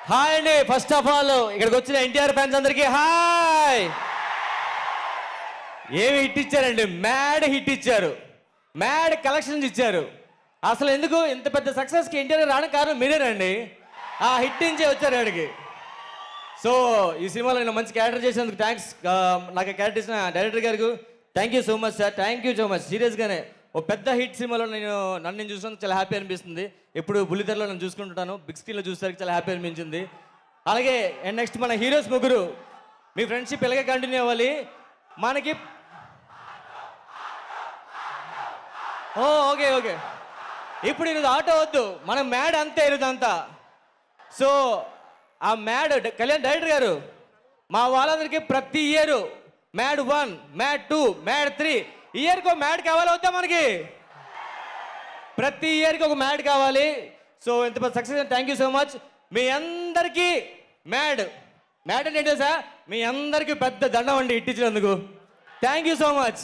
Hi అండి. First of all ఇక్కడికి వచ్చిన ఎన్టీఆర్ ఫ్యాన్స్ అందరికీ హాయ్. ఏమి హిట్ ఇచ్చారండి, మ్యాడ్ హిట్ ఇచ్చారు, మ్యాడ్ కలెక్షన్స్ ఇచ్చారు. అసలు ఎందుకు ఇంత పెద్ద సక్సెస్కి ఎన్టీఆర్ రావడం కారణం మీరేనండి. ఆ హిట్ నుంచే వచ్చారు ఆడికి. సో ఈ సినిమాలో నేను మంచి క్యారెక్టర్ చేసినందుకు థ్యాంక్స్. నాకు క్యారెక్టర్ ఇచ్చిన డైరెక్టర్ గారికి thank you so much sir, thank you so much. సీరియస్గానే ఓ పెద్ద హిట్ సినిమాలో నన్ను చూసినందుకు చాలా హ్యాపీ అనిపిస్తుంది. ఎప్పుడు బుల్లితెరలో నేను చూసుకుంటుంటాను, బిగ్ స్క్రీన్లో చూసేసరికి చాలా హ్యాపీ అనిపించింది. అలాగే అండ్ నెక్స్ట్ మన హీరోస్ ముగ్గురు, మీ ఫ్రెండ్షిప్ ఇలాగే కంటిన్యూ అవ్వాలి. మనకి ఓకే ఓకే ఇప్పుడు ఈరోజు ఆటో వద్దు, మనం మ్యాడ్ అంతే ఈరోజు అంతా. సో ఆ మ్యాడ్ కళ్యాణ్ డైరెక్టర్ గారు మా వాళ్ళందరికీ ప్రతి ఇయర్ మ్యాడ్ 1, మ్యాడ్ 2, మ్యాడ్ 3 ఇయర్కి ఒక మ్యాడ్ కావాలి అవుతా మనకి. ప్రతి ఇయర్కి ఒక మ్యాడ్ కావాలి. సో ఇంత పెద్ద success thank you so much. మీ అందరికీ మ్యాడ్ మ్యాడ్ అంటే ఏంటో సార్, మీ అందరికీ పెద్ద దండం అండి ఇట్టించినందుకు. Thank you so much.